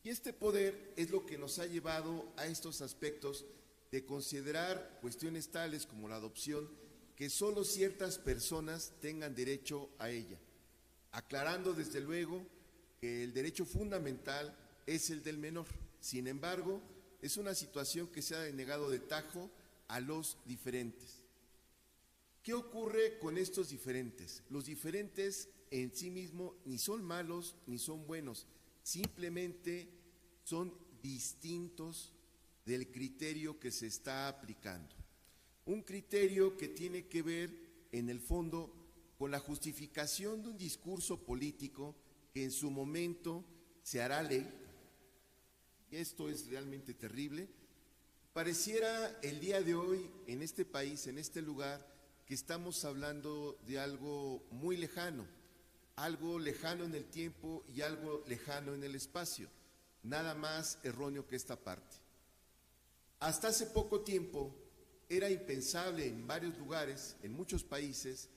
Y este poder es lo que nos ha llevado a estos aspectos de considerar cuestiones tales como la adopción, que solo ciertas personas tengan derecho a ella, aclarando desde luego que el derecho fundamental es el del menor. Sin embargo, es una situación que se ha denegado de tajo a los diferentes. ¿Qué ocurre con estos diferentes? Los diferentes en sí mismos ni son malos ni son buenos, simplemente son distintos del criterio que se está aplicando. Un criterio que tiene que ver en el fondo, con la justificación de un discurso político que en su momento se hará ley. Y esto es realmente terrible. Pareciera el día de hoy en este país, en este lugar, que estamos hablando de algo muy lejano, algo lejano en el tiempo y algo lejano en el espacio. Nada más erróneo que esta parte. Hasta hace poco tiempo era impensable en varios lugares, en muchos países,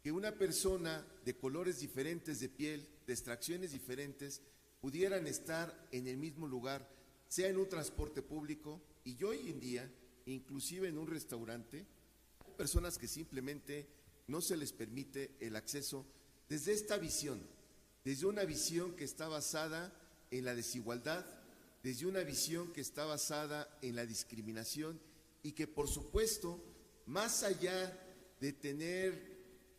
que una persona de colores diferentes de piel, de extracciones diferentes, pudieran estar en el mismo lugar, sea en un transporte público, y hoy en día, inclusive en un restaurante, hay personas que simplemente no se les permite el acceso desde esta visión, desde una visión que está basada en la desigualdad, desde una visión que está basada en la discriminación y que, por supuesto, más allá de tener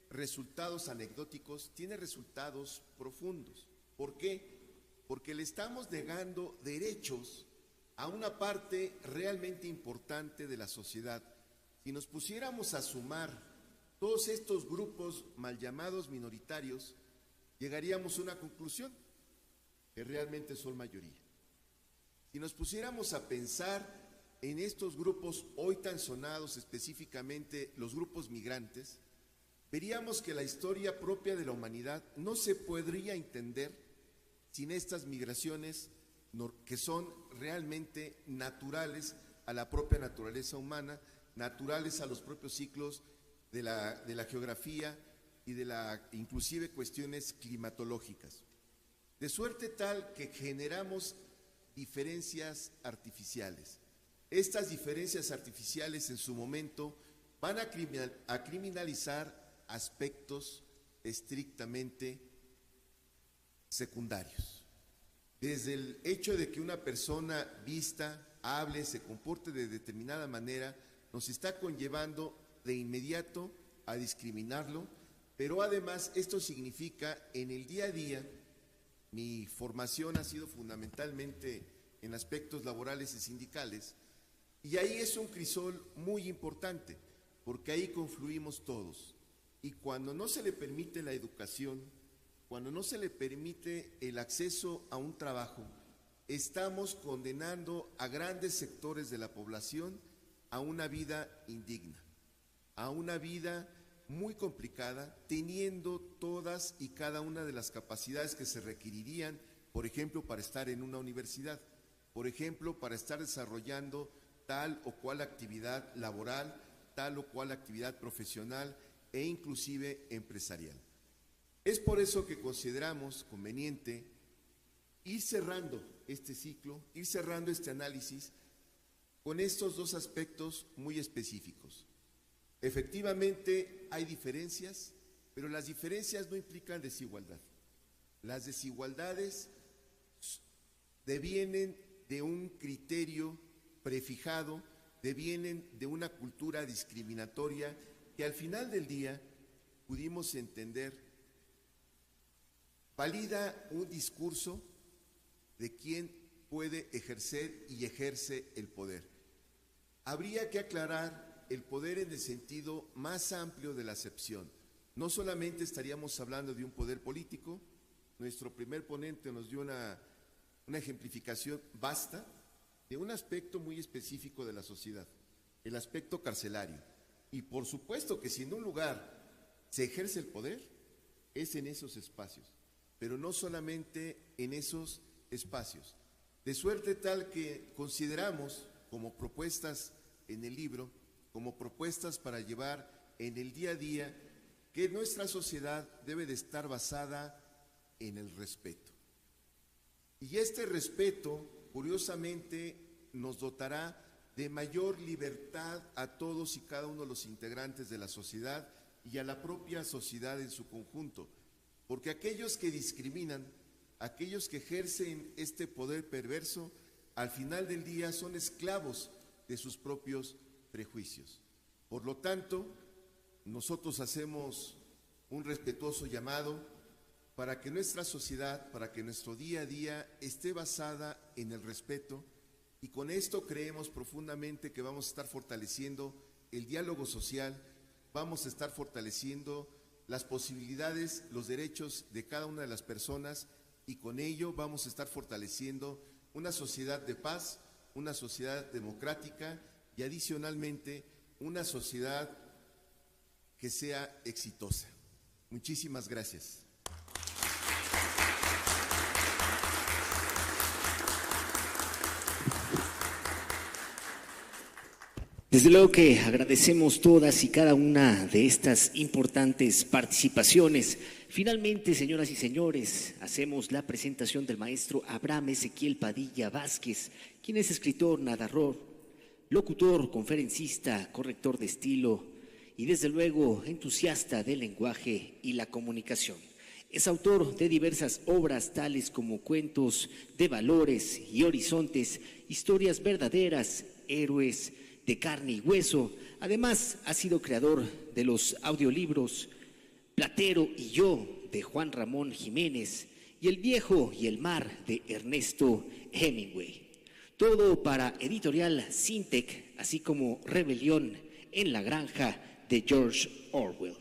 resultados anecdóticos, tiene resultados profundos. ¿Por qué? Porque le estamos negando derechos a una parte realmente importante de la sociedad. Si nos pusiéramos a sumar todos estos grupos mal llamados minoritarios, llegaríamos a una conclusión, que realmente son mayoría. Si nos pusiéramos a pensar en estos grupos hoy tan sonados, específicamente los grupos migrantes, veríamos que la historia propia de la humanidad no se podría entender sin estas migraciones que son realmente naturales a la propia naturaleza humana, naturales a los propios ciclos de la geografía y de inclusive cuestiones climatológicas. De suerte tal que generamos diferencias artificiales. Estas diferencias artificiales en su momento van a criminalizar aspectos estrictamente secundarios. Desde el hecho de que una persona vista, hable, se comporte de determinada manera, nos está conllevando de inmediato a discriminarlo, pero además esto significa en el día a día. Mi formación ha sido fundamentalmente en aspectos laborales y sindicales, y ahí es un crisol muy importante, porque ahí confluimos todos. Y cuando no se le permite la educación, cuando no se le permite el acceso a un trabajo, estamos condenando a grandes sectores de la población a una vida indigna, a una vida muy complicada, teniendo todas y cada una de las capacidades que se requerirían, por ejemplo, para estar en una universidad, por ejemplo, para estar desarrollando tal o cual actividad laboral, tal o cual actividad profesional e inclusive empresarial. Es por eso que consideramos conveniente ir cerrando este ciclo, ir cerrando este análisis con estos dos aspectos muy específicos. Efectivamente hay diferencias, pero las diferencias no implican desigualdad. Las desigualdades devienen de un criterio prefijado, devienen de una cultura discriminatoria que al final del día pudimos entender valida un discurso de quien puede ejercer y ejerce el poder. Habría que aclarar el poder en el sentido más amplio de la acepción. No solamente estaríamos hablando de un poder político, nuestro primer ponente nos dio una ejemplificación vasta de un aspecto muy específico de la sociedad, el aspecto carcelario. Y por supuesto que si en un lugar se ejerce el poder, es en esos espacios, pero no solamente en esos espacios. De suerte tal que consideramos como propuestas en el libro, como propuestas para llevar en el día a día, que nuestra sociedad debe de estar basada en el respeto. Y este respeto, curiosamente, nos dotará de mayor libertad a todos y cada uno de los integrantes de la sociedad y a la propia sociedad en su conjunto, porque aquellos que discriminan, aquellos que ejercen este poder perverso, al final del día son esclavos de sus propios prejuicios. Por lo tanto, nosotros hacemos un respetuoso llamado para que nuestra sociedad, para que nuestro día a día esté basada en el respeto, y con esto creemos profundamente que vamos a estar fortaleciendo el diálogo social, vamos a estar fortaleciendo las posibilidades, los derechos de cada una de las personas, y con ello vamos a estar fortaleciendo una sociedad de paz, una sociedad democrática y adicionalmente una sociedad que sea exitosa. Muchísimas gracias. Desde luego que agradecemos todas y cada una de estas importantes participaciones. Finalmente, señoras y señores, hacemos la presentación del maestro Abraham Ezequiel Padilla Vázquez, quien es escritor, narrador, locutor, conferencista, corrector de estilo y desde luego entusiasta del lenguaje y la comunicación. Es autor de diversas obras tales como Cuentos de Valores y Horizontes, Historias Verdaderas, Héroes de Carne y Hueso. Además, ha sido creador de los audiolibros Platero y yo, de Juan Ramón Jiménez, y El Viejo y el Mar, de Ernesto Hemingway. Todo para Editorial Sintec, así como Rebelión en la Granja, de George Orwell.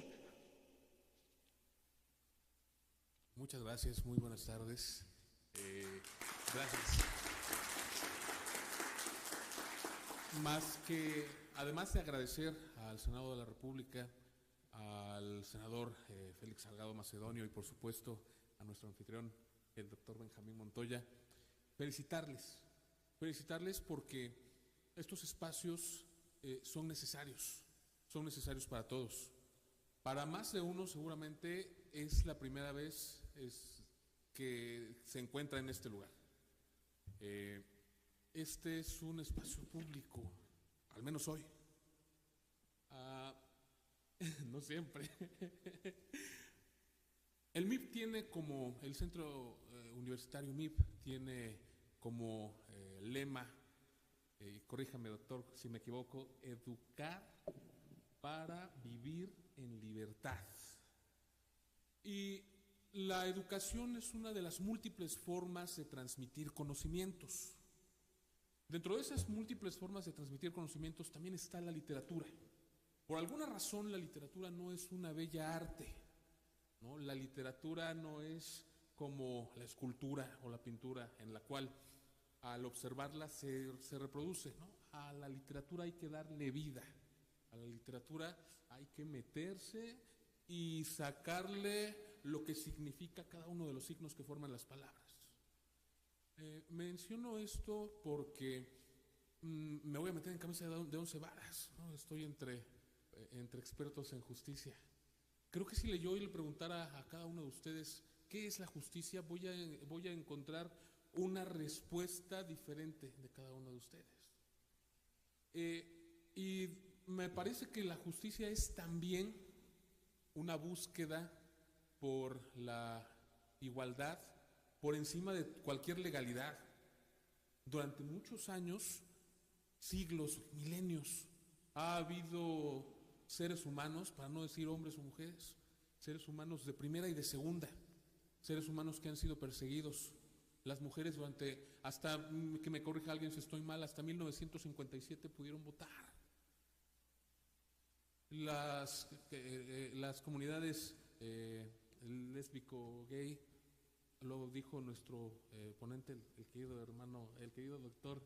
Muchas gracias, muy buenas tardes. Gracias. Además de agradecer al Senado de la República, al senador Félix Salgado Macedonio y por supuesto a nuestro anfitrión, el doctor Benjamín Montoya, felicitarles porque estos espacios son necesarios para todos. Para más de uno seguramente es la primera vez que se encuentra en este lugar. Este es un espacio público, al menos hoy. No siempre. El MIP tiene como, el Centro Universitario MIP tiene como lema, corríjame doctor si me equivoco, educar para vivir en libertad. Y la educación es una de las múltiples formas de transmitir conocimientos. Dentro de esas múltiples formas de transmitir conocimientos también está la literatura. Por alguna razón la literatura no es una bella arte, ¿no? La literatura no es como la escultura o la pintura en la cual al observarla se reproduce, ¿no? A la literatura hay que darle vida, a la literatura hay que meterse y sacarle lo que significa cada uno de los signos que forman las palabras. Menciono esto porque me voy a meter en camisa de 11 varas, ¿no? Estoy entre expertos en justicia. Creo que si yo le preguntara a cada uno de ustedes qué es la justicia, voy a encontrar una respuesta diferente de cada uno de ustedes. Y me parece que la justicia es también una búsqueda por la igualdad por encima de cualquier legalidad. Durante muchos años, siglos, milenios, ha habido seres humanos, para no decir hombres o mujeres, seres humanos de primera y de segunda, seres humanos que han sido perseguidos. Las mujeres hasta que me corrija alguien si estoy mal, hasta 1957 pudieron votar. Las comunidades lésbico, gay, lo dijo nuestro ponente, el querido doctor,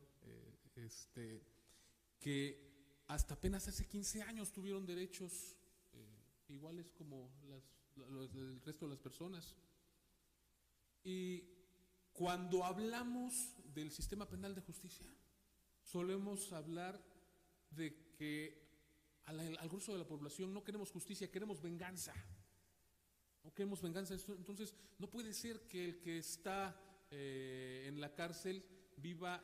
que hasta apenas hace 15 años tuvieron derechos iguales como el resto de las personas. Y cuando hablamos del sistema penal de justicia, solemos hablar de que al grueso de la población no queremos justicia, queremos venganza. No queremos venganza. Entonces, no puede ser que el que está en la cárcel viva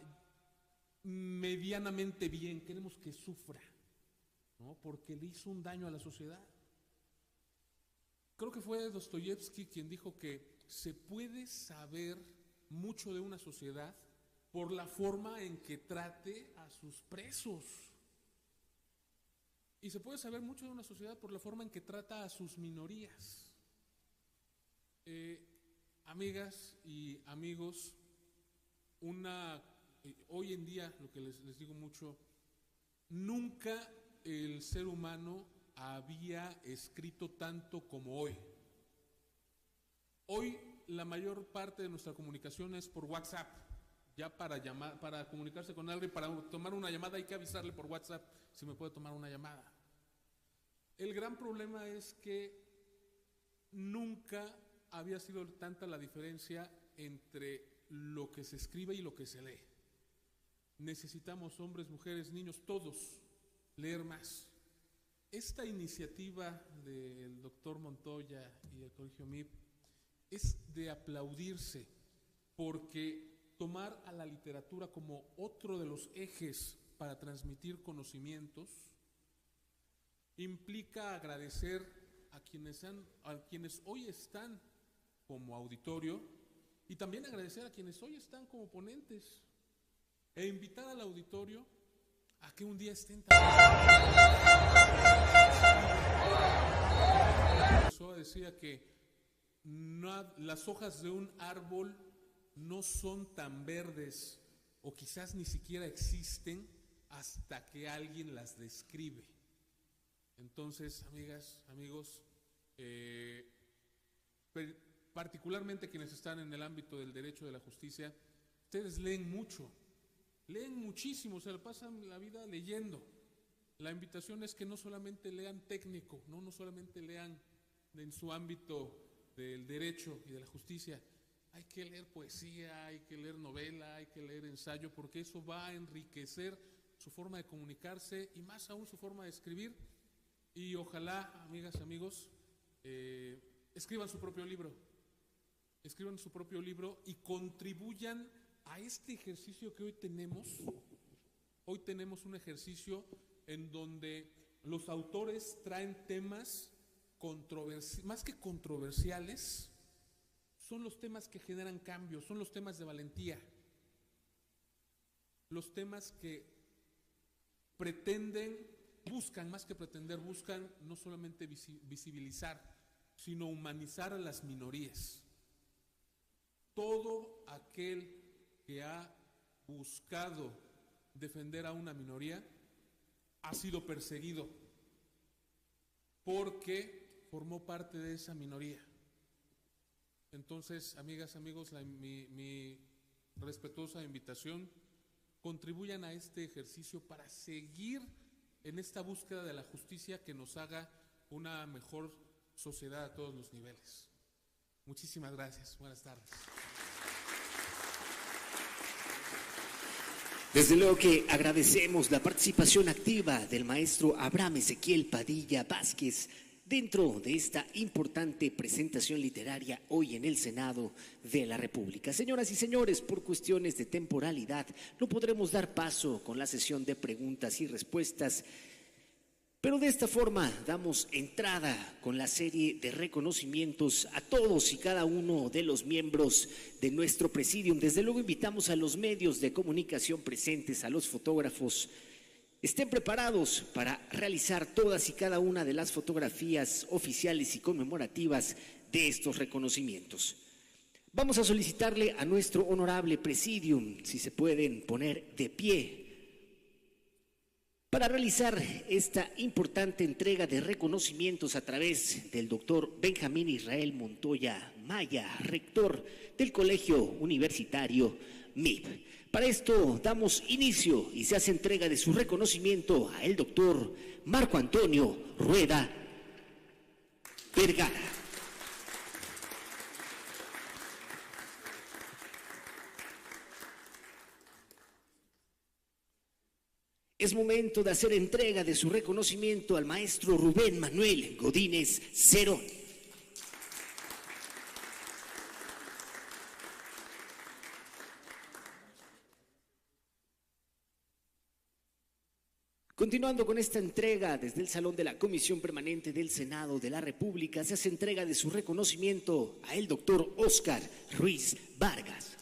medianamente bien. Queremos que sufra, ¿no? Porque le hizo un daño a la sociedad. Creo que fue Dostoyevsky quien dijo que se puede saber mucho de una sociedad por la forma en que trate a sus presos. Y se puede saber mucho de una sociedad por la forma en que trata a sus minorías. Amigas y amigos, hoy en día, lo que les digo mucho, nunca el ser humano había escrito tanto como hoy. Hoy la mayor parte de nuestra comunicación es por WhatsApp. Ya para comunicarse con alguien, para tomar una llamada hay que avisarle por WhatsApp si me puede tomar una llamada. El gran problema es que nunca había sido tanta la diferencia entre lo que se escribe y lo que se lee. Necesitamos, hombres, mujeres, niños, todos, leer más. Esta iniciativa del doctor Montoya y del Colegio MIP es de aplaudirse, porque tomar a la literatura como otro de los ejes para transmitir conocimientos implica agradecer a quienes hoy están como auditorio y también agradecer a quienes hoy están como ponentes e invitar al auditorio a que un día estén también. Decía que las hojas de un árbol no son tan verdes o quizás ni siquiera existen hasta que alguien las describe. Entonces, amigas, amigos, particularmente quienes están en el ámbito del derecho, de la justicia, ustedes leen mucho, leen muchísimo, se la pasan la vida leyendo. La invitación es que no solamente lean técnico, no solamente lean en su ámbito del derecho y de la justicia. Hay que leer poesía, hay que leer novela, hay que leer ensayo, porque eso va a enriquecer su forma de comunicarse y más aún su forma de escribir. Y ojalá, amigas, amigos, escriban su propio libro y contribuyan a este ejercicio que hoy tenemos. Hoy tenemos un ejercicio en donde los autores traen temas más que controversiales, son los temas que generan cambios, son los temas de valentía, los temas que buscan no solamente visibilizar, sino humanizar a las minorías. Todo aquel que ha buscado defender a una minoría ha sido perseguido porque formó parte de esa minoría. Entonces, amigas, amigos, mi respetuosa invitación, contribuyan a este ejercicio para seguir en esta búsqueda de la justicia que nos haga una mejor sociedad a todos los niveles. Muchísimas gracias. Buenas tardes. Desde luego que agradecemos la participación activa del maestro Abraham Ezequiel Padilla Vázquez dentro de esta importante presentación literaria hoy en el Senado de la República. Señoras y señores, por cuestiones de temporalidad no podremos dar paso con la sesión de preguntas y respuestas, pero de esta forma damos entrada con la serie de reconocimientos a todos y cada uno de los miembros de nuestro presidium. Desde luego invitamos a los medios de comunicación presentes, a los fotógrafos, estén preparados para realizar todas y cada una de las fotografías oficiales y conmemorativas de estos reconocimientos. Vamos a solicitarle a nuestro honorable presidium si se pueden poner de pie para realizar esta importante entrega de reconocimientos a través del doctor Benjamín Israel Montoya Maya, rector del Colegio Universitario MIP. Para esto damos inicio y se hace entrega de su reconocimiento a el doctor Marco Antonio Rueda Vergara. Es momento de hacer entrega de su reconocimiento al maestro Rubén Manuel Godínez Cerón. Continuando con esta entrega, desde el Salón de la Comisión Permanente del Senado de la República, se hace entrega de su reconocimiento a el doctor Óscar Ruiz Vargas.